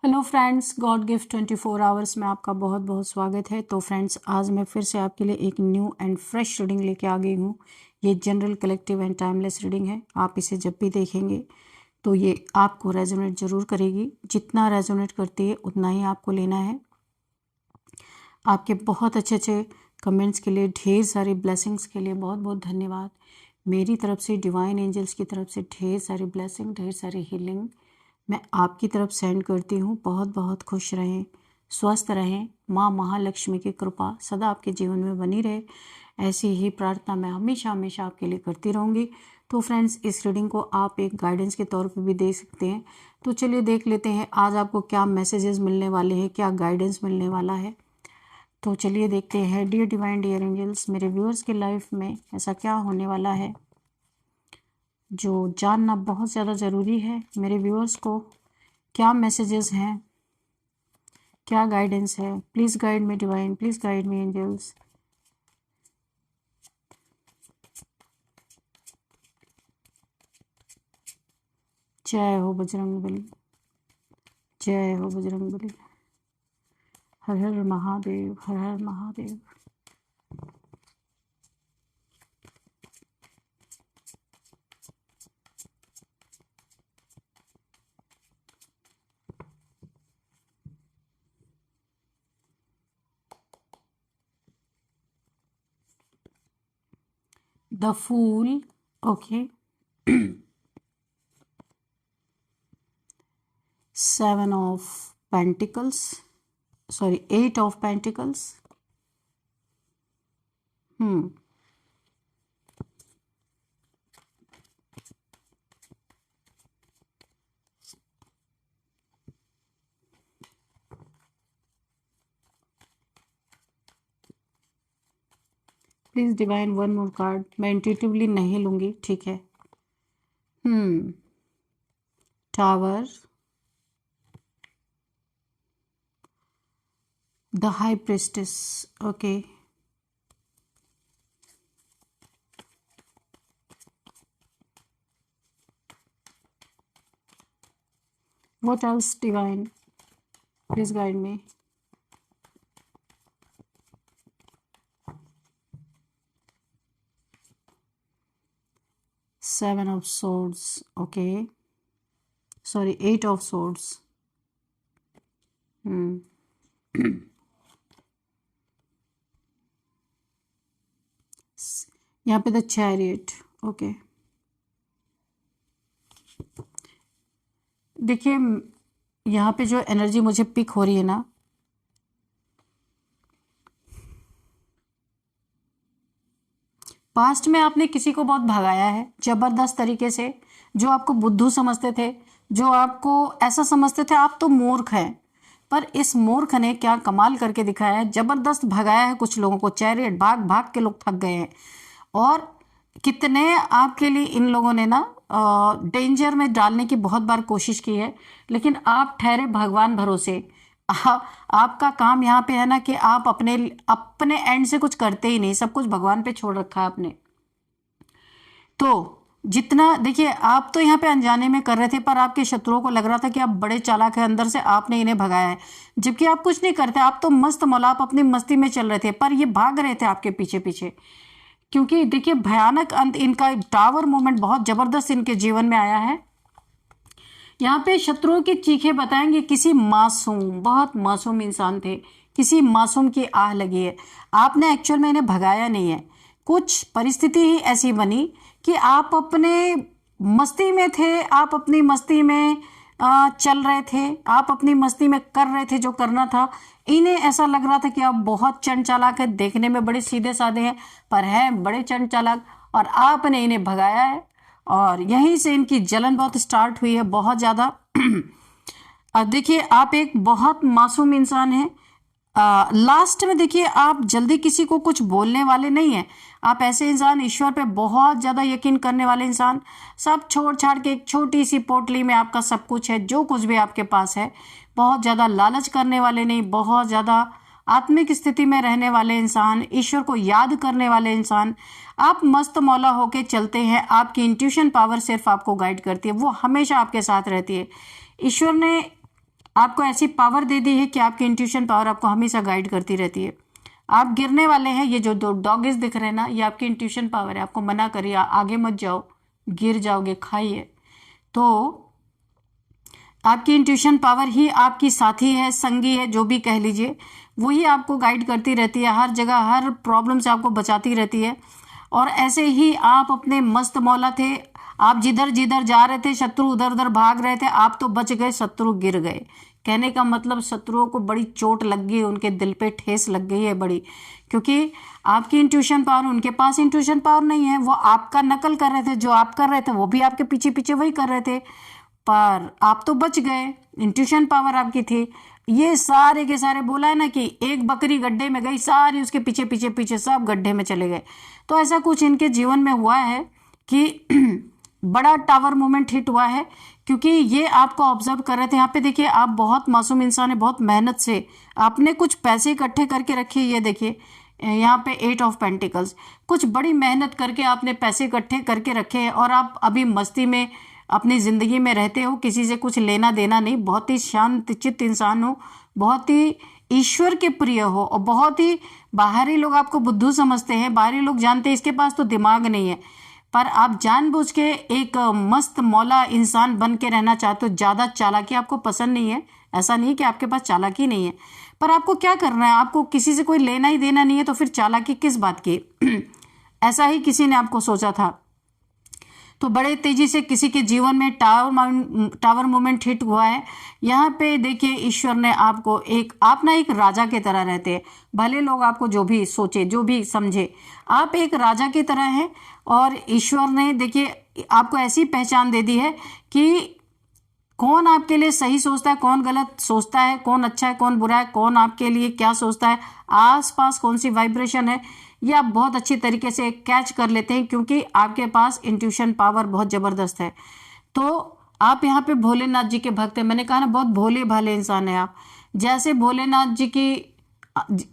Hello friends, God gift 24 hours में आपका बहुत बहुत स्वागत है। तो फ्रेंड्स, आज मैं फिर से आपके लिए एक न्यू एंड फ्रेश रीडिंग लेके आ गई हूँ। ये general, collective and timeless reading है। आप इसे जब भी देखेंगे तो ये आपको रेजोनेट ज़रूर करेगी। जितना रेजोनेट करती है उतना ही आपको लेना है। आपके बहुत अच्छे अच्छे कमेंट्स के लिए, ढेर सारी ब्लेसिंग्स के लिए बहुत बहुत धन्यवाद। मेरी तरफ से, डिवाइन एंजल्स की तरफ से ढेर सारी ब्लेसिंग, ढेर सारी हीलिंग मैं आपकी तरफ सेंड करती हूँ। बहुत बहुत खुश रहें, स्वस्थ रहें। माँ महालक्ष्मी की कृपा सदा आपके जीवन में बनी रहे, ऐसी ही प्रार्थना मैं हमेशा हमेशा आपके लिए करती रहूँगी। तो फ्रेंड्स, इस रीडिंग को आप एक गाइडेंस के तौर पर भी दे सकते हैं। तो चलिए देख लेते हैं आज आपको क्या मैसेजेस मिलने वाले हैं, क्या गाइडेंस मिलने वाला है। तो चलिए देखते हैं। डियर डिवाइन, डियर एंजल्स, मेरे व्यूअर्स की लाइफ में ऐसा क्या होने वाला है जो जानना बहुत ज़्यादा ज़रूरी है। मेरे व्यूअर्स को क्या मैसेजेस हैं, क्या गाइडेंस है। Please guide me divine, please guide me angels. जय हो बजरंगबली, जय हो बजरंगबली। हर हर महादेव, हर हर Mahadev. The fool, okay. 7 of Pentacles, sorry, 8 of Pentacles. Please divine one more card. मैं इंट्यूटिवली नहीं लूंगी, ठीक है। Tower, the high priestess, okay. What else, divine? Please guide me. Seven of Swords, okay. Sorry, 8 of Swords. यहाँ पे the chariot, okay. देखिए, यहाँ पे जो एनर्जी मुझे पिक हो रही है ना, पास्ट में आपने किसी को बहुत भगाया है जबरदस्त तरीके से। जो आपको बुद्धू समझते थे, जो आपको ऐसा समझते थे आप तो मूर्ख हैं, पर इस मूर्ख ने क्या कमाल करके दिखाया है। जबरदस्त भगाया है कुछ लोगों को। चैरियट, भाग भाग के लोग थक गए हैं। और कितने आपके लिए इन लोगों ने ना डेंजर में डालने की बहुत बार कोशिश की है, लेकिन आप ठहरे भगवान भरोसे। आपका काम यहाँ पे है ना कि आप अपने अपने एंड से कुछ करते ही नहीं, सब कुछ भगवान पे छोड़ रखा है आपने। तो जितना, देखिए, आप तो यहाँ पे अनजाने में कर रहे थे, पर आपके शत्रुओं को लग रहा था कि आप बड़े चालाक हैं, अंदर से आपने इन्हें भगाया है, जबकि आप कुछ नहीं करते। आप तो मस्त मौला, आप अपनी मस्ती में चल रहे थे, पर ये भाग रहे थे आपके पीछे पीछे। क्योंकि देखिए, भयानक अंत इनका, टावर मोमेंट बहुत जबरदस्त इनके जीवन में आया है। यहाँ पे शत्रुओं की चीखें बताएंगे किसी मासूम, बहुत मासूम इंसान थे, किसी मासूम की आह लगी है। आपने एक्चुअल में इन्हें भगाया नहीं है, कुछ परिस्थिति ही ऐसी बनी कि आप अपने मस्ती में थे, आप अपनी मस्ती में चल रहे थे, आप अपनी मस्ती में कर रहे थे जो करना था। इन्हें ऐसा लग रहा था कि आप बहुत चंड चालाक है, देखने में बड़े सीधे साधे हैं, पर हैं बड़े चंड चालाक, और आपने इन्हें भगाया है। और यहीं से इनकी जलन बहुत स्टार्ट हुई है, बहुत ज़्यादा। अब देखिए, आप एक बहुत मासूम इंसान हैं। लास्ट में देखिए, आप जल्दी किसी को कुछ बोलने वाले नहीं हैं। आप ऐसे इंसान, ईश्वर पे बहुत ज़्यादा यकीन करने वाले इंसान, सब छोड़ छाड़ के एक छोटी सी पोटली में आपका सब कुछ है, जो कुछ भी आपके पास है। बहुत ज़्यादा लालच करने वाले नहीं, बहुत ज़्यादा आत्मिक स्थिति में रहने वाले इंसान, ईश्वर को याद करने वाले इंसान। आप मस्त मौला होके चलते हैं। आपकी इंट्यूशन पावर सिर्फ आपको गाइड करती है, वो हमेशा आपके साथ रहती है। ईश्वर ने आपको ऐसी पावर दे दी है कि आपकी इंट्यूशन पावर आपको हमेशा गाइड करती रहती है। आप गिरने वाले हैं, ये जो दो डॉगेस दिख रहे हैं ना, ये आपकी इंट्यूशन पावर है, आपको मना करिए आगे मत जाओ, गिर जाओगे, खाइए। तो आपकी इंट्यूशन पावर ही आपकी साथी है, संगी है, जो भी कह लीजिए, वही आपको गाइड करती रहती है हर जगह, हर प्रॉब्लम से आपको बचाती रहती है। और ऐसे ही आप अपने मस्त मौला थे, आप जिधर जिधर जा रहे थे शत्रु उधर उधर भाग रहे थे, आप तो बच गए, शत्रु गिर गए। कहने का मतलब शत्रुओं को बड़ी चोट लग गई, उनके दिल पे ठेस लग गई है बड़ी, क्योंकि आपकी इंट्यूशन पावर, उनके पास इंट्यूशन पावर नहीं है, वो आपका नकल कर रहे थे, जो आप कर रहे थे वो भी आपके पीछे पीछे वही कर रहे थे, पर आप तो बच गए, इंट्यूशन पावर आपकी थी। ये सारे के सारे, बोला है ना कि एक बकरी गड्ढे में गई, सारी उसके पीछे पीछे पीछे सब गड्ढे में चले गए। तो ऐसा कुछ इनके जीवन में हुआ है कि बड़ा टावर मोमेंट हिट हुआ है, क्योंकि ये आपको ऑब्जर्व कर रहे थे। यहाँ पे देखिए, आप बहुत मासूम इंसान है, बहुत मेहनत से आपने कुछ पैसे इकट्ठे करके रखे। ये देखिए यहाँ पे 8 ऑफ पेंटिकल्स, कुछ बड़ी मेहनत करके आपने पैसे इकट्ठे करके रखे हैं, और आप अभी मस्ती में अपनी ज़िंदगी में रहते हो, किसी से कुछ लेना देना नहीं, बहुत ही शांत चित्त इंसान हो, बहुत ही ईश्वर के प्रिय हो, और बहुत ही, बाहरी लोग आपको बुद्धू समझते हैं, बाहरी लोग जानते हैं इसके पास तो दिमाग नहीं है, पर आप जानबूझ के एक मस्त मौला इंसान बन के रहना चाहते हो। ज़्यादा चालाकी आपको पसंद नहीं है, ऐसा नहीं कि आपके पास चालाकी नहीं है, पर आपको क्या करना है, आपको किसी से कोई लेना ही देना नहीं है, तो फिर चालाकी किस बात की। ऐसा ही किसी ने आपको सोचा था, तो बड़े तेजी से किसी के जीवन में टावर मोमेंट हिट हुआ है। यहाँ पे देखिए, ईश्वर ने आपको आप ना एक राजा की तरह रहते हैं, भले लोग आपको जो भी सोचे, जो भी समझे, आप एक राजा की तरह हैं। और ईश्वर ने देखिए आपको ऐसी पहचान दे दी है कि कौन आपके लिए सही सोचता है, कौन गलत सोचता है, कौन अच्छा है, कौन बुरा है, कौन आपके लिए क्या सोचता है, आसपास कौन सी वाइब्रेशन है, ये आप बहुत अच्छी तरीके से कैच कर लेते हैं, क्योंकि आपके पास इंट्यूशन पावर बहुत ज़बरदस्त है। तो आप यहाँ पे भोलेनाथ जी के भक्त हैं, मैंने कहा ना, बहुत भोले भाले इंसान है आप। जैसे भोलेनाथ जी की,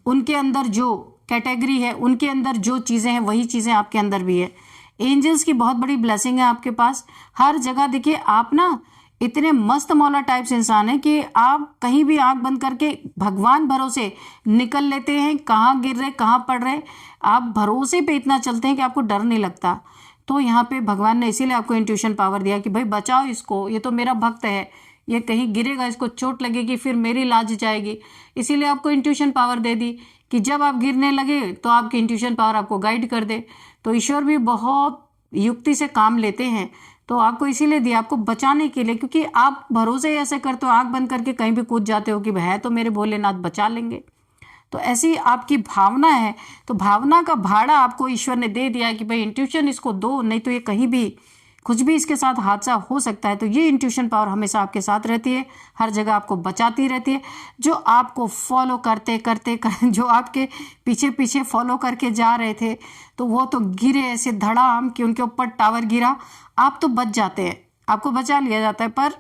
उनके अंदर जो कैटेगरी है, उनके अंदर जो चीज़ें हैं, वही चीज़ें आपके अंदर भी है। एंजल्स की बहुत बड़ी ब्लेसिंग है आपके पास, हर जगह देखिए आप ना इतने मस्त मौला टाइप्स इंसान है कि आप कहीं भी आंख बंद करके भगवान भरोसे निकल लेते हैं, कहाँ गिर रहे कहाँ पड़ रहे, आप भरोसे पे इतना चलते हैं कि आपको डर नहीं लगता। तो यहाँ पे भगवान ने इसीलिए आपको इंट्यूशन पावर दिया कि भाई बचाओ इसको, ये तो मेरा भक्त है, ये कहीं गिरेगा, इसको चोट लगेगी, फिर मेरी लाज जाएगी। इसीलिए आपको इंट्यूशन पावर दे दी कि जब आप गिरने लगे तो आपकी इंट्यूशन पावर आपको गाइड कर दे। तो ईश्वर भी बहुत युक्ति से काम लेते हैं, तो आपको इसीलिए दिया, आपको बचाने के लिए, क्योंकि आप भरोसे ऐसे करते हो, आंख बंद करके कहीं भी कूद जाते हो कि है तो मेरे भोलेनाथ बचा लेंगे। तो ऐसी आपकी भावना है, तो भावना का भाड़ा आपको ईश्वर ने दे दिया कि भाई इंट्यूशन इसको दो, नहीं तो ये कहीं भी कुछ भी इसके साथ हादसा हो सकता है। तो ये इंट्यूशन पावर हमेशा आपके साथ रहती है, हर जगह आपको बचाती रहती है। जो आपको फॉलो करते करते जो आपके पीछे पीछे फॉलो करके जा रहे थे, तो वो तो गिरे ऐसे धड़ाम कि उनके ऊपर टावर गिरा, आप तो बच जाते हैं, आपको बचा लिया जाता है, पर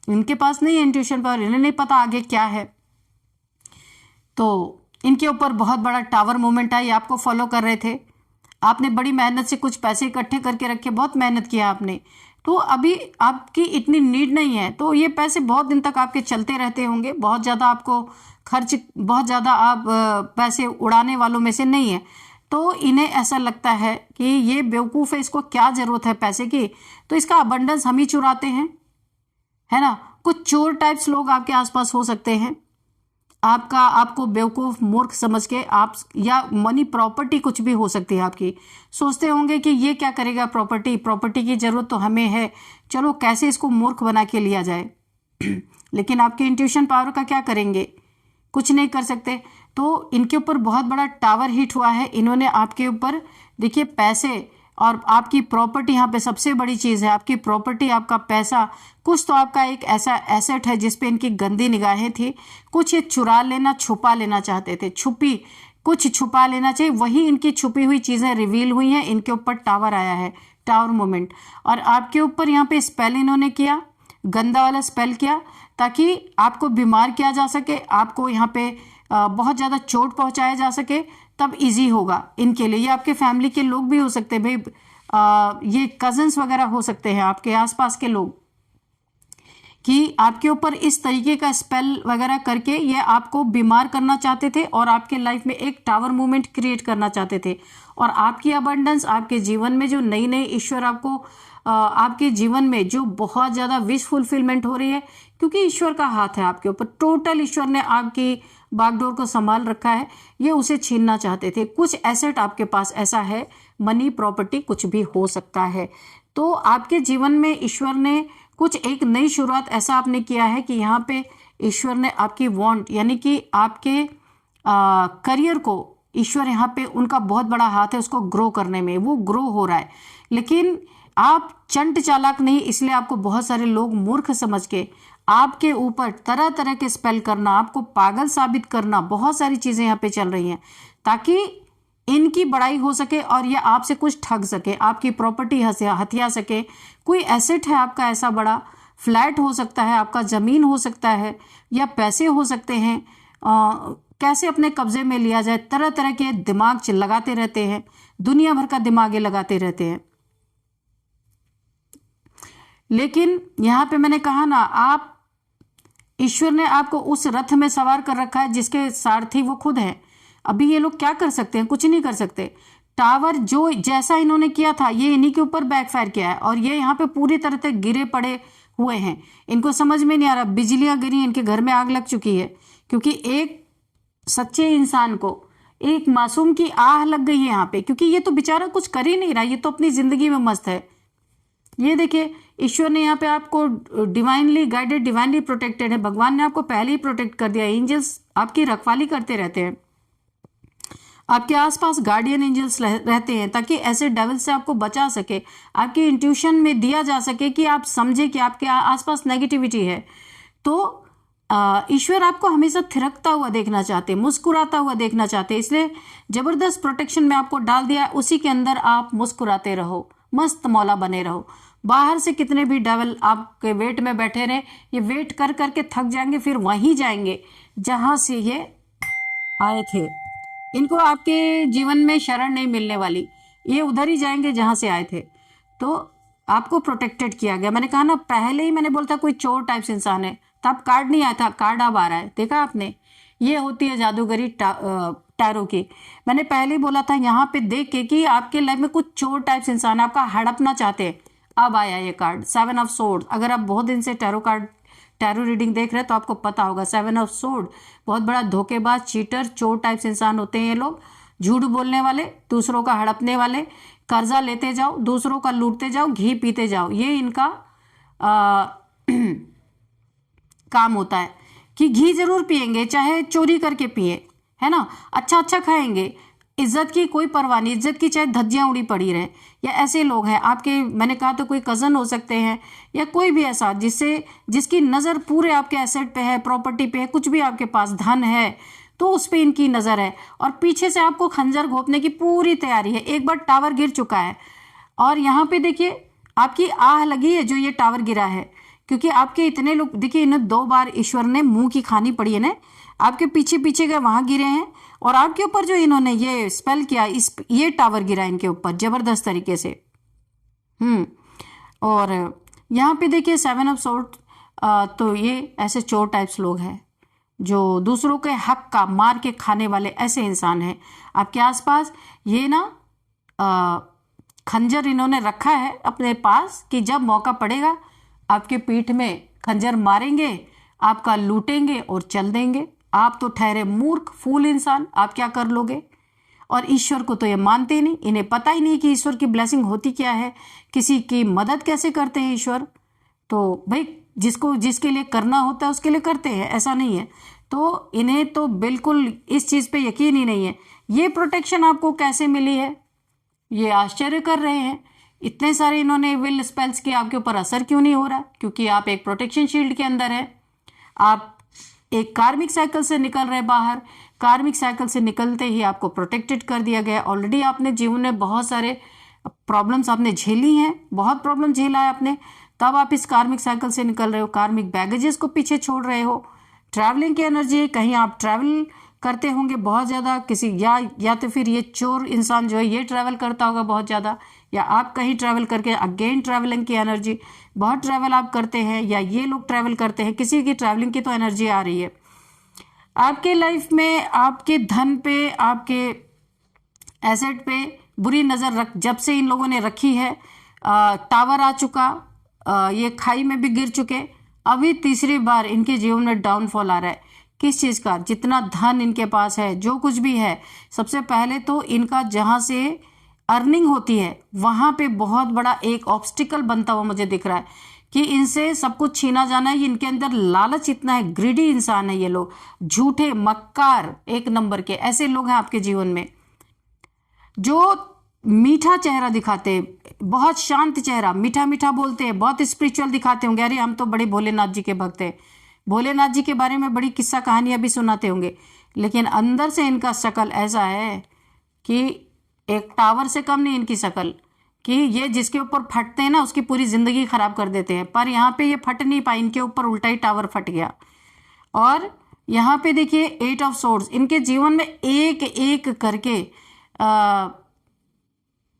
इनके पास नहीं है इंट्यूशन पावर, इन्हें नहीं पता आगे क्या है। तो इनके ऊपर बहुत बड़ा टावर मूवमेंट आई, आपको फॉलो कर रहे थे, आपने बड़ी मेहनत से कुछ पैसे इकट्ठे करके रखे, बहुत मेहनत किया आपने, तो अभी आपकी इतनी नीड नहीं है, तो ये पैसे बहुत दिन तक आपके चलते रहते होंगे, बहुत ज़्यादा आपको खर्च, बहुत ज़्यादा आप पैसे उड़ाने वालों में से नहीं है। तो इन्हें ऐसा लगता है कि ये बेवकूफ़ है, इसको क्या ज़रूरत है पैसे की, तो इसका अबंडेंस हम ही चुराते हैं, है ना। कुछ चोर टाइप्स लोग आपके आसपास हो सकते हैं, आपको बेवकूफ़ मूर्ख समझ के आप, या मनी प्रॉपर्टी कुछ भी हो सकती है आपकी, सोचते होंगे कि ये क्या करेगा, प्रॉपर्टी की ज़रूरत तो हमें है, चलो कैसे इसको मूर्ख बना के लिया जाए। लेकिन आपके इंट्यूशन पावर का क्या करेंगे, कुछ नहीं कर सकते। तो इनके ऊपर बहुत बड़ा टावर हिट हुआ है, इन्होंने आपके ऊपर देखिए पैसे और आपकी प्रॉपर्टी, यहाँ पे सबसे बड़ी चीज़ है आपकी प्रॉपर्टी, आपका पैसा, कुछ तो आपका एक ऐसा एसेट है जिस पे इनकी गंदी निगाहें थी, कुछ ये चुरा लेना, छुपा लेना चाहते थे, कुछ छुपा लेना चाहिए, वही इनकी छुपी हुई चीज़ें रिवील हुई हैं, इनके ऊपर टावर आया है, टावर मोमेंट। और आपके ऊपर यहाँ पे स्पेल इन्होंने किया, गंदा वाला स्पेल किया, ताकि आपको बीमार किया जा सके, आपको यहाँ पे बहुत ज़्यादा चोट पहुँचाया जा सके, तब इजी होगा इनके लिए। ये आपके फैमिली के लोग भी हो सकते हैं भाई, ये कजन्स वगैरह हो सकते हैं, आपके आसपास के लोग, कि आपके ऊपर इस तरीके का स्पेल वगैरह करके ये आपको बीमार करना चाहते थे और आपके लाइफ में एक टावर मूवमेंट क्रिएट करना चाहते थे। और आपकी अबंडेंस, आपके जीवन में जो नई नई ईश्वर आपको आपके जीवन में जो बहुत ज़्यादा विश फुलफिलमेंट हो रही है, क्योंकि ईश्वर का हाथ है आपके ऊपर, टोटल ईश्वर ने आपकी बागडोर को संभाल रखा है, ये उसे छीनना चाहते थे। कुछ एसेट आपके पास ऐसा है, मनी, प्रॉपर्टी, कुछ भी हो सकता है। तो आपके जीवन में ईश्वर ने कुछ एक नई शुरुआत ऐसा आपने किया है कि यहाँ पे ईश्वर ने आपकी वांट, यानी कि आपके करियर को ईश्वर यहाँ पे उनका बहुत बड़ा हाथ है उसको ग्रो करने में, वो ग्रो हो रहा है। लेकिन आप चंट चालाक नहीं, इसलिए आपको बहुत सारे लोग मूर्ख समझ के आपके ऊपर तरह तरह के स्पेल करना, आपको पागल साबित करना, बहुत सारी चीजें यहाँ पे चल रही हैं ताकि इनकी बड़ाई हो सके और ये आपसे कुछ ठग सके, आपकी प्रॉपर्टी हथिया सके। कोई एसेट है आपका ऐसा बड़ा, फ्लैट हो सकता है, आपका जमीन हो सकता है, या पैसे हो सकते हैं, कैसे अपने कब्जे में लिया जाए, तरह तरह के दिमाग लगाते रहते हैं, दुनिया भर का दिमाग ये लगाते रहते हैं। लेकिन यहाँ पे मैंने कहा ना, आप ईश्वर ने आपको उस रथ में सवार कर रखा है जिसके सारथी वो खुद है। अभी ये लोग क्या कर सकते हैं? कुछ नहीं कर सकते। टावर जो जैसा इन्होंने किया था ये इन्हीं के ऊपर बैकफायर किया है और ये यहाँ पे पूरी तरह से गिरे पड़े हुए हैं। इनको समझ में नहीं आ रहा, बिजलियां गिरी, इनके घर में आग लग चुकी है, क्योंकि एक सच्चे इंसान को, एक मासूम की आह लग गई है यहाँ पे, क्योंकि ये तो बेचारा कुछ कर ही नहीं रहा, ये तो अपनी जिंदगी में मस्त है। ये देखिए, ईश्वर ने यहाँ पे आपको डिवाइनली गाइडेड, डिवाइनली प्रोटेक्टेड है। भगवान ने आपको पहले ही प्रोटेक्ट कर दिया। एंजल्स आपकी रखवाली करते रहते हैं, आपके आसपास गार्डियन एंजल्स रहते हैं ताकि ऐसे डेविल से आपको बचा सके। आपकी इंट्यूशन में दिया जा सके कि आप समझे कि आपके आसपास नेगेटिविटी है। तो ईश्वर आपको हमेशा थिरकता हुआ देखना चाहते, मुस्कुराता हुआ देखना चाहते, इसलिए जबरदस्त प्रोटेक्शन में आपको डाल दिया। उसी के अंदर आप मुस्कुराते रहो, मस्त मौला बने रहो। बाहर से कितने भी डेविल आपके वेट में बैठे रहे, ये वेट कर करके थक जाएंगे, फिर वहीं जाएंगे जहां से ये आए थे। इनको आपके जीवन में शरण नहीं मिलने वाली, ये उधर ही जाएंगे जहां से आए थे। तो आपको प्रोटेक्टेड किया गया। मैंने कहा ना, पहले ही मैंने बोलता कोई चोर टाइप्स इंसान है, तब कार्ड नहीं आया था, कार्ड अब आ रहा है। देखा आपने, ये होती है जादूगरी टैरो की। मैंने पहले ही बोला था यहाँ पे देख के कि आपके लाइफ में कुछ चोर टाइप्स इंसान आपका हड़पना चाहते हैं। अब आया ये कार्ड, 7 ऑफ सोर्ड। अगर आप बहुत दिन से टैरो रीडिंग देख रहे हैं तो आपको पता होगा 7 ऑफ सोर्ड बहुत बड़ा धोखेबाज, चीटर, चोर टाइप्स इंसान होते हैं ये लोग। झूठ बोलने वाले, दूसरों का हड़पने वाले, कर्जा लेते जाओ, दूसरों का लूटते जाओ, घी पीते जाओ, ये इनका काम होता है कि घी जरूर पिएंगे, चाहे चोरी करके पिए, है ना, अच्छा अच्छा खाएंगे, इज्जत की कोई परवाह नहीं, इज्जत की चाहे धज्जियां उड़ी पड़ी रहे। या ऐसे लोग हैं आपके, मैंने कहा तो कोई कजन हो सकते हैं या कोई भी ऐसा जिसकी नज़र पूरे आपके एसेट पे है, प्रॉपर्टी पे है, कुछ भी आपके पास धन है तो उस पे इनकी नज़र है और पीछे से आपको खंजर घोंपने की पूरी तैयारी है। एक बार टावर गिर चुका है और यहाँ पे देखिए आपकी आह लगी है जो ये टावर गिरा है, क्योंकि आपके इतने लोग, देखिए इन्हें 2 बार ईश्वर ने मुंह की खानी पड़ी है ना, आपके पीछे पीछे गए वहां गिरे हैं और आपके ऊपर जो इन्होंने ये स्पेल किया, ये टावर गिरा इनके ऊपर जबरदस्त तरीके से। और यहाँ पे देखिए 7 ऑफ सोर्ड, तो ये ऐसे चोर टाइप्स लोग हैं जो दूसरों के हक का मार के खाने वाले ऐसे इंसान हैं आपके आसपास। ये ना खंजर इन्होंने रखा है अपने पास कि जब मौका पड़ेगा आपके पीठ में खंजर मारेंगे, आपका लूटेंगे और चल देंगे। आप तो ठहरे मूर्ख फूल इंसान, आप क्या कर लोगे? और ईश्वर को तो ये मानते ही नहीं, इन्हें पता ही नहीं कि ईश्वर की ब्लेसिंग होती क्या है, किसी की मदद कैसे करते हैं ईश्वर। तो भाई जिसके लिए करना होता है उसके लिए करते हैं, ऐसा नहीं है। तो इन्हें तो बिल्कुल इस चीज़ पे यकीन ही नहीं है। ये प्रोटेक्शन आपको कैसे मिली है, ये आश्चर्य कर रहे हैं। इतने सारे इन्होंने विल स्पेल्स किए, आपके ऊपर असर क्यों नहीं हो रहा? क्योंकि आप एक प्रोटेक्शन शील्ड के अंदर है, आप एक कार्मिक साइकिल से निकल रहे बाहर। कार्मिक साइकिल से निकलते ही आपको प्रोटेक्टेड कर दिया गया। ऑलरेडी आपने जीवन में बहुत सारे प्रॉब्लम्स आपने झेली हैं, बहुत प्रॉब्लम झेला है आपने, तब आप इस कार्मिक साइकिल से निकल रहे हो। कार्मिक बैगेजेस को पीछे छोड़ रहे हो। ट्रैवलिंग की एनर्जी, कहीं आप ट्रैवल करते होंगे बहुत ज़्यादा किसी, या तो फिर ये चोर इंसान जो है ये ट्रैवल करता होगा बहुत ज़्यादा, या आप कहीं ट्रैवल करके अगेन ट्रैवलिंग की एनर्जी, बहुत ट्रैवल आप करते हैं, या ये लोग ट्रैवल करते हैं, किसी की ट्रैवलिंग की तो एनर्जी आ रही है आपके लाइफ में। आपके धन पे, आपके एसेट पे बुरी नज़र रख जब से इन लोगों ने रखी है। टावर आ चुका, ये खाई में भी गिर चुके, अभी तीसरी बार इनके जीवन में डाउनफॉल आ रहा है। किस चीज़ का? जितना धन इनके पास है, जो कुछ भी है, सबसे पहले तो इनका जहाँ से अर्निंग होती है वहाँ पे बहुत बड़ा एक ऑब्स्टिकल बनता हुआ मुझे दिख रहा है कि इनसे सब कुछ छीना जाना है। इनके अंदर लालच इतना है, ग्रीडी इंसान है ये लोग, झूठे मक्कार एक नंबर के ऐसे लोग हैं आपके जीवन में, जो मीठा चेहरा दिखाते हैं, बहुत शांत चेहरा, मीठा मीठा बोलते हैं, बहुत स्पिरिचुअल दिखाते होंगे, अरे हम तो बड़े भोलेनाथ जी के भक्त हैं, भोलेनाथ जी के बारे में बड़ी किस्सा कहानियां भी सुनाते होंगे, लेकिन अंदर से इनका शक्ल ऐसा है कि एक टावर से कम नहीं इनकी शक्ल, कि ये जिसके ऊपर फटते हैं ना उसकी पूरी जिंदगी खराब कर देते हैं। पर यहाँ पे ये फट नहीं पाए, इनके ऊपर उल्टा ही टावर फट गया। और यहाँ पे देखिए 8 ऑफ सोर्ड्स, इनके जीवन में एक एक करके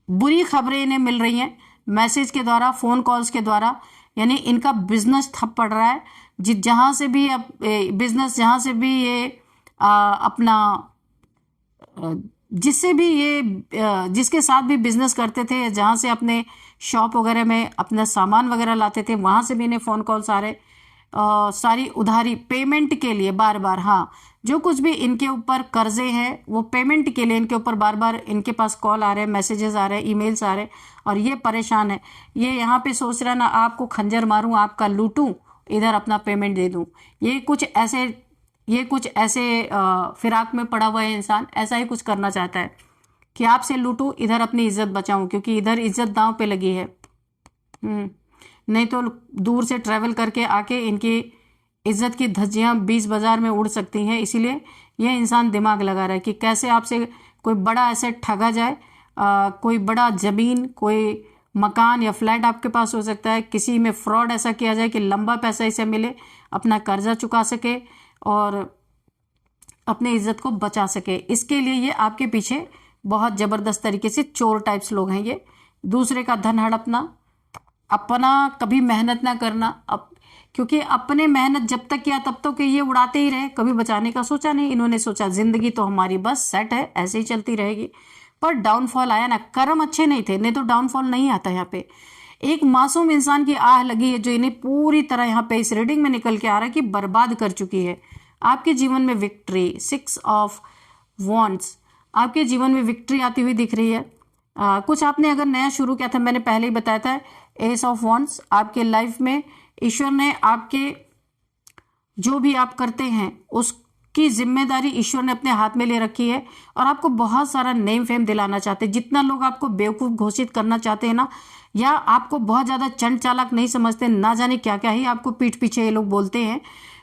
बुरी खबरें इन्हें मिल रही हैं, मैसेज के द्वारा, फ़ोन कॉल्स के द्वारा, यानी इनका बिजनेस ठप पड़ रहा है। जहाँ से भी बिजनेस, जहाँ से भी ये अपना, जिससे भी ये जिसके साथ भी बिजनेस करते थे, जहाँ से अपने शॉप वगैरह में अपना सामान वगैरह लाते थे, वहाँ से भी इन्हें फ़ोन कॉल्स आ रहे, सारी उधारी पेमेंट के लिए बार बार, हाँ, जो कुछ भी इनके ऊपर कर्जे हैं वो पेमेंट के लिए इनके ऊपर बार बार इनके पास कॉल आ रहे हैं, मैसेजेस आ रहे हैं, ईमेल्स आ रहे हैं, और ये परेशान है। ये यहाँ पे सोच रहा ना आपको खंजर मारूं, आपका लूटूं, इधर अपना पेमेंट दे दूं। ये कुछ ऐसे फिराक में पड़ा हुआ है इंसान, ऐसा ही कुछ करना चाहता है कि आपसे लूटूं, इधर अपनी इज्जत बचाऊं, क्योंकि इधर इज्जत दांव पे लगी है। नहीं तो दूर से ट्रैवल करके आके इनकी इज्जत की धज्जियां 20 बाजार में उड़ सकती हैं। इसीलिए यह इंसान दिमाग लगा रहा है कि कैसे आपसे कोई बड़ा एसेट ठगा जाए, कोई बड़ा ज़मीन, कोई मकान या फ्लैट आपके पास हो सकता है, किसी में फ्रॉड ऐसा किया जाए कि लंबा पैसा इसे मिले, अपना कर्जा चुका सके और अपनी इज्जत को बचा सके। इसके लिए ये आपके पीछे बहुत ज़बरदस्त तरीके से चोर टाइप्स लोग हैं। ये दूसरे का धन हड़पना, अपना कभी मेहनत ना करना, क्योंकि अपने मेहनत जब तक किया तब तक ये उड़ाते ही रहे, कभी बचाने का सोचा नहीं। इन्होंने सोचा जिंदगी तो हमारी बस सेट है, ऐसे ही चलती रहेगी। पर डाउनफॉल आया ना, कर्म अच्छे नहीं थे, नहीं तो डाउनफॉल नहीं आता। यहाँ पे एक मासूम इंसान की आह लगी है जो इन्हें पूरी तरह यहाँ पे इस रीडिंग में निकल के आ रहा है कि बर्बाद कर चुकी है। आपके जीवन में विक्ट्री, 6 ऑफ वॉन्ड्स, आपके जीवन में विक्ट्री आती हुई दिख रही है। कुछ आपने अगर नया शुरू किया था, मैंने पहले ही बताया था, एस ऑफ वॉन्ड्स, आपके लाइफ में ईश्वर ने आपके जो भी आप करते हैं उसकी जिम्मेदारी ईश्वर ने अपने हाथ में ले रखी है, और आपको बहुत सारा नेम फेम दिलाना चाहते हैं। जितना लोग आपको बेवकूफ़ घोषित करना चाहते हैं ना, या आपको बहुत ज़्यादा चंड चालाक नहीं समझते, ना जाने क्या क्या ही आपको पीठ पीछे ये लोग बोलते हैं,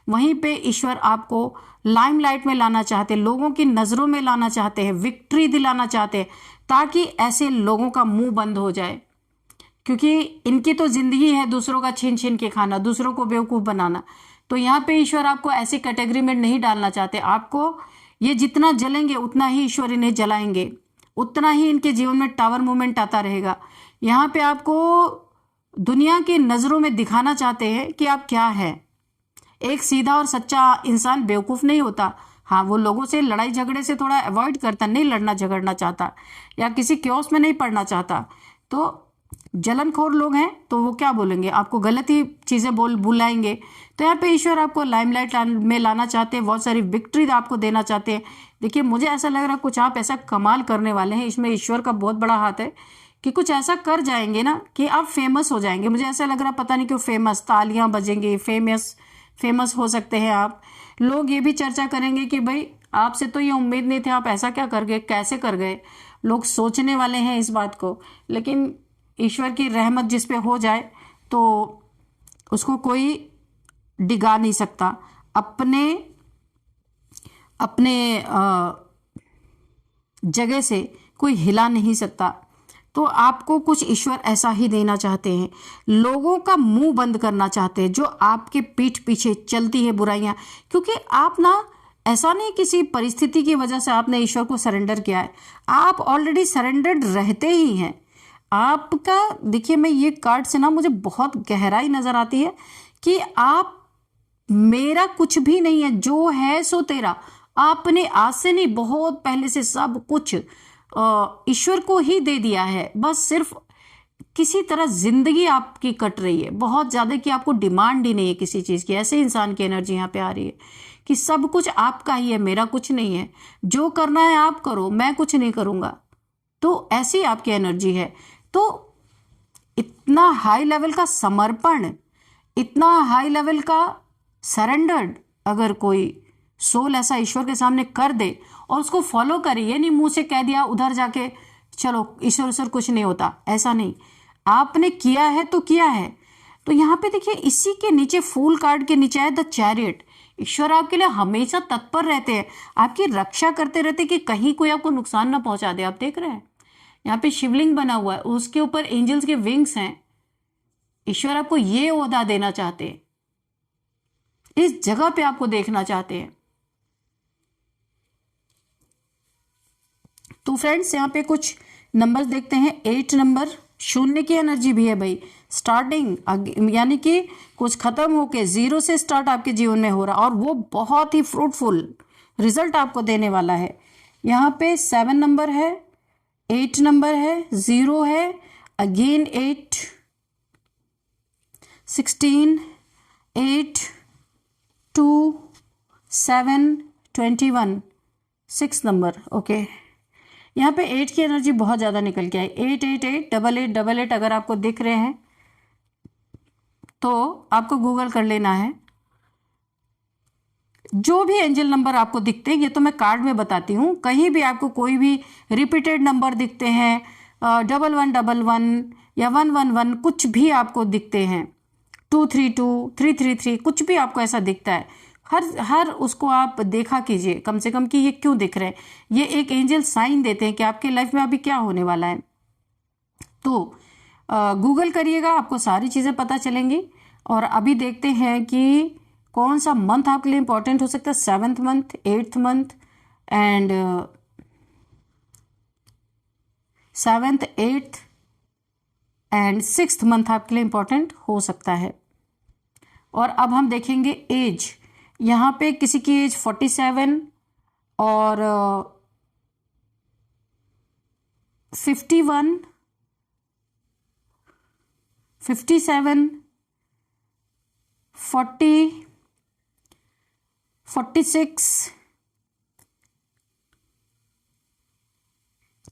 वहीं पे ईश्वर आपको लाइमलाइट में लाना चाहते हैं, लोगों की नज़रों में लाना चाहते हैं, विक्ट्री दिलाना चाहते हैं, ताकि ऐसे लोगों का मुंह बंद हो जाए। क्योंकि इनकी तो जिंदगी है दूसरों का छीन छीन के खाना, दूसरों को बेवकूफ़ बनाना। तो यहाँ पे ईश्वर आपको ऐसी कैटेगरी में नहीं डालना चाहते। आपको ये जितना जलेंगे उतना ही ईश्वर इन्हें जलाएंगे, उतना ही इनके जीवन में टावर मूवमेंट आता रहेगा। यहाँ पे आपको दुनिया की नज़रों में दिखाना चाहते हैं कि आप क्या हैं। एक सीधा और सच्चा इंसान बेवकूफ़ नहीं होता। हाँ, वो लोगों से लड़ाई झगड़े से थोड़ा अवॉइड करता, नहीं लड़ना झगड़ना चाहता, या किसी क्योस में नहीं पड़ना चाहता। तो जलनखोर लोग हैं तो वो क्या बोलेंगे, आपको गलत ही चीज़ें बुलाएंगे। तो यहाँ पे ईश्वर आपको लाइमलाइट में लाना चाहते हैं, बहुत सारी विक्ट्री आपको देना चाहते हैं। देखिए, मुझे ऐसा लग रहा है कुछ आप ऐसा कमाल करने वाले हैं, इसमें ईश्वर का बहुत बड़ा हाथ है कि कुछ ऐसा कर जाएंगे ना कि आप फेमस हो जाएंगे। मुझे ऐसा लग रहा है, पता नहीं क्यों फेमस, तालियां बजेंगी, फेमस हो सकते हैं आप। लोग ये भी चर्चा करेंगे कि भाई आपसे तो ये उम्मीद नहीं थी, आप ऐसा क्या कर गए, कैसे कर गए। लोग सोचने वाले हैं इस बात को। लेकिन ईश्वर की रहमत जिस पे हो जाए तो उसको कोई डिगा नहीं सकता, अपने जगह से कोई हिला नहीं सकता। तो आपको कुछ ईश्वर ऐसा ही देना चाहते हैं, लोगों का मुंह बंद करना चाहते हैं जो आपके पीठ पीछे चलती है बुराइयां। क्योंकि आप ना ऐसा नहीं किसी परिस्थिति की वजह से आपने ईश्वर को सरेंडर किया है, आप ऑलरेडी सरेंडर्ड रहते ही हैं। आपका देखिए, मैं ये कार्ड से ना मुझे बहुत गहराई नजर आती है कि आप मेरा कुछ भी नहीं है, जो है सो तेरा। आपने आज से नहीं, बहुत पहले से सब कुछ ईश्वर को ही दे दिया है। बस सिर्फ किसी तरह जिंदगी आपकी कट रही है, बहुत ज्यादा कि आपको डिमांड ही नहीं है किसी चीज की। ऐसे इंसान की एनर्जी यहाँ पे आ रही है कि सब कुछ आपका ही है, मेरा कुछ नहीं है, जो करना है आप करो, मैं कुछ नहीं करूंगा। तो ऐसी आपकी एनर्जी है। तो इतना हाई लेवल का समर्पण, इतना हाई लेवल का सरेंडर्ड अगर कोई सोल ऐसा ईश्वर के सामने कर दे और उसको फॉलो करे, ये नहीं मुंह से कह दिया उधर जाके चलो ईश्वर कुछ नहीं होता, ऐसा नहीं। आपने किया है तो किया है। तो यहाँ पे देखिए, इसी के नीचे फूल कार्ड के नीचे है द चैरियट। ईश्वर आपके लिए हमेशा तत्पर रहते हैं, आपकी रक्षा करते रहते कि कहीं कोई आपको नुकसान ना पहुंचा दे। आप देख रहे हैं यहाँ पे शिवलिंग बना हुआ है, उसके ऊपर एंजल्स के विंग्स हैं। ईश्वर आपको ये ओहदा देना चाहते हैं, इस जगह पे आपको देखना चाहते हैं। तो फ्रेंड्स, यहाँ पे कुछ नंबर्स देखते हैं। 8 नंबर, शून्य की एनर्जी भी है भाई, स्टार्टिंग यानी कि कुछ खत्म होके 0 से स्टार्ट आपके जीवन में हो रहा, और वो बहुत ही फ्रूटफुल रिजल्ट आपको देने वाला है। यहाँ पे 7 नंबर है, 8 नंबर है, 0 है, अगेन 8, 16, 8, 2, 7, 21, 6 नंबर। ओके, यहाँ पे 8 की एनर्जी बहुत ज़्यादा निकल के आई। 8, 8, 8, 8, 8, 8, 8 अगर आपको दिख रहे हैं तो आपको गूगल कर लेना है। जो भी एंजल नंबर आपको दिखते हैं, ये तो मैं कार्ड में बताती हूँ, कहीं भी आपको कोई भी रिपीटेड नंबर दिखते हैं, 1111 या 111, कुछ भी आपको दिखते हैं, 232, 333, कुछ भी आपको ऐसा दिखता है, हर उसको आप देखा कीजिए कम से कम कि ये क्यों दिख रहे हैं। ये एक एंजल साइन देते हैं कि आपके लाइफ में अभी क्या होने वाला है। तो गूगल करिएगा, आपको सारी चीज़ें पता चलेंगी। और अभी देखते हैं कि कौन सा मंथ आपके लिए इंपॉर्टेंट हो सकता है। 7th month, 8th month and 7th, 8th and 6th month आपके लिए इंपॉर्टेंट हो सकता है। और अब हम देखेंगे एज। यहाँ पे किसी की एज 47 और 51, 57, 40, 46,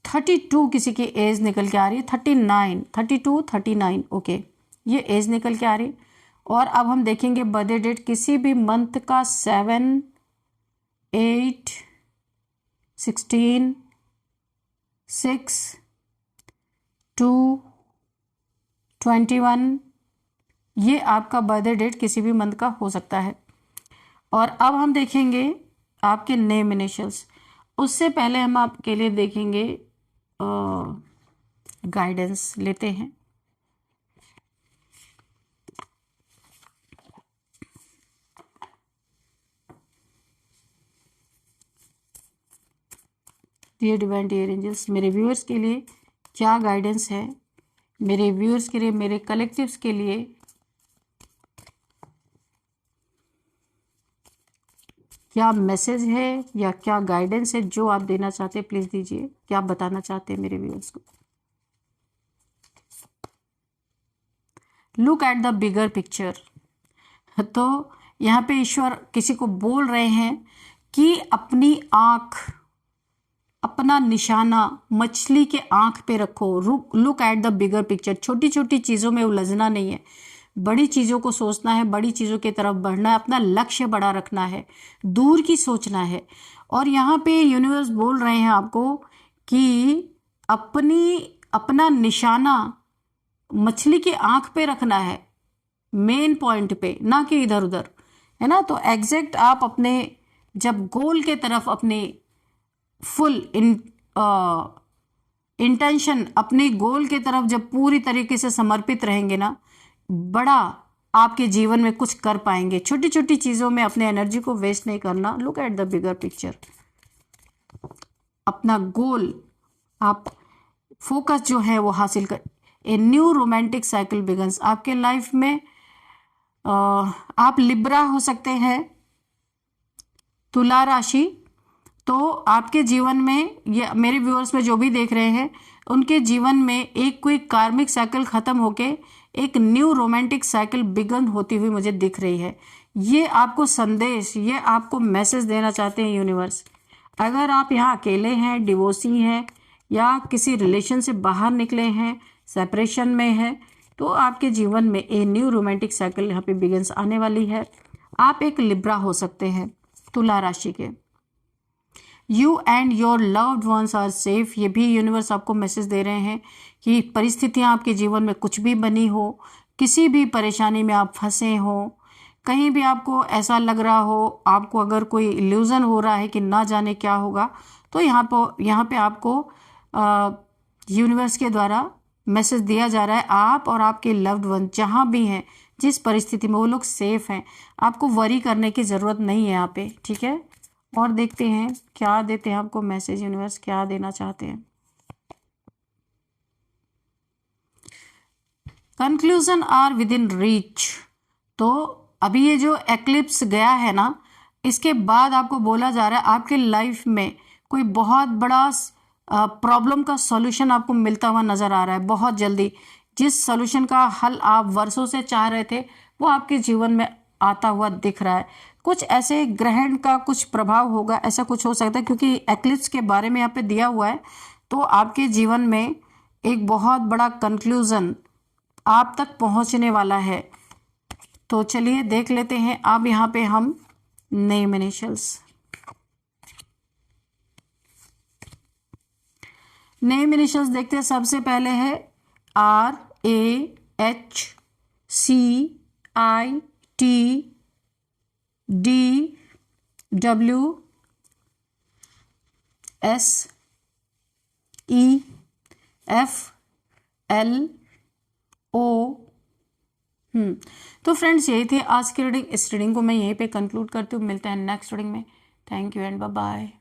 32 किसी की एज निकल के आ रही है, 39, 32, 39। ओके, ये एज निकल के आ रही है। और अब हम देखेंगे बर्थडे डेट किसी भी मंथ का 7, 8, 16, 6, 2, 21, ये आपका बर्थडे डेट किसी भी मंथ का हो सकता है। और अब हम देखेंगे आपके नेम इनिशियल्स। उससे पहले हम आपके लिए देखेंगे गाइडेंस लेते हैं। डियर डिवाइन, डियर एंजल्स, मेरे व्यूअर्स के लिए क्या गाइडेंस है, मेरे व्यूअर्स के लिए, मेरे कलेक्टिव्स के लिए क्या मैसेज है या क्या गाइडेंस है जो आप देना चाहते हैं, प्लीज दीजिए। क्या आप बताना चाहते हैं मेरे व्यूअर्स को। Look at the bigger picture. तो यहाँ पे ईश्वर किसी को बोल रहे हैं कि अपनी आंख, अपना निशाना मछली के आंख पे रखो। Look at the bigger picture. छोटी छोटी चीज़ों में उलझना नहीं है, बड़ी चीज़ों को सोचना है, बड़ी चीज़ों की तरफ बढ़ना है, अपना लक्ष्य बड़ा रखना है, दूर की सोचना है। और यहाँ पे यूनिवर्स बोल रहे हैं आपको कि अपना निशाना मछली की आंख पे रखना है, मेन पॉइंट पे, ना कि इधर उधर, है ना। तो एग्जैक्ट आप अपने जब गोल के तरफ अपने फुल इंटेंशन, अपने गोल के तरफ जब पूरी तरीके से समर्पित रहेंगे ना, बड़ा आपके जीवन में कुछ कर पाएंगे। छोटी छोटी चीज़ों में अपने एनर्जी को वेस्ट नहीं करना। Look at the bigger picture. अपना गोल आप फोकस जो है वो हासिल कर। A new romantic cycle begins. आपके लाइफ में आप लिब्रा हो सकते हैं, तुला राशि। तो आपके जीवन में, ये मेरे व्यूअर्स में जो भी देख रहे हैं, उनके जीवन में एक कोई कार्मिक साइकिल खत्म होके एक न्यू रोमांटिक साइकिल बिगन होती हुई मुझे दिख रही है। ये आपको संदेश, ये आपको मैसेज देना चाहते हैं यूनिवर्स। अगर आप यहाँ अकेले हैं, डिवोर्सी हैं, या किसी रिलेशन से बाहर निकले हैं, सेपरेशन में है, तो आपके जीवन में ए न्यू रोमांटिक साइकिल यहाँ पे बिगिंस आने वाली है। आप एक लिब्रा हो सकते हैं, तुला राशि के। You and your loved ones are safe. ये भी यूनिवर्स आपको मैसेज दे रहे हैं कि परिस्थितियाँ आपके जीवन में कुछ भी बनी हो, किसी भी परेशानी में आप फंसे हो, कहीं भी आपको ऐसा लग रहा हो, आपको अगर कोई इल्यूजन हो रहा है कि ना जाने क्या होगा, तो यहाँ पे आपको यूनिवर्स के द्वारा मैसेज दिया जा रहा है, आप और आपके लव्ड वन जहाँ भी हैं, जिस परिस्थिति में, वो लोग सेफ हैं। आपको वरी करने की ज़रूरत नहीं है यहाँ पे, ठीक है। और देखते हैं क्या देते हैं आपको मैसेज, यूनिवर्स क्या देना चाहते हैं। Conclusion are within reach. तो अभी ये जो एक्लिप्स गया है ना, इसके बाद आपको बोला जा रहा है आपके लाइफ में कोई बहुत बड़ा प्रॉब्लम का सॉल्यूशन आपको मिलता हुआ नजर आ रहा है बहुत जल्दी। जिस सॉल्यूशन का हल आप वर्षों से चाह रहे थे, वो आपके जीवन में आता हुआ दिख रहा है। कुछ ऐसे ग्रहण का कुछ प्रभाव होगा, ऐसा कुछ हो सकता है, क्योंकि एक्लिप्स के बारे में यहाँ पे दिया हुआ है। तो आपके जीवन में एक बहुत बड़ा कंक्लूजन आप तक पहुंचने वाला है। तो चलिए देख लेते हैं। अब यहाँ पे हम नेम इनिशियल्स देखते हैं। सबसे पहले है RAHCITDWSEFLO। तो फ्रेंड्स, यही थी आज की रीडिंग। इस रीडिंग को मैं यहीं पे कंक्लूड करती हूँ। मिलते हैं नेक्स्ट रीडिंग में। Thank you and bye bye.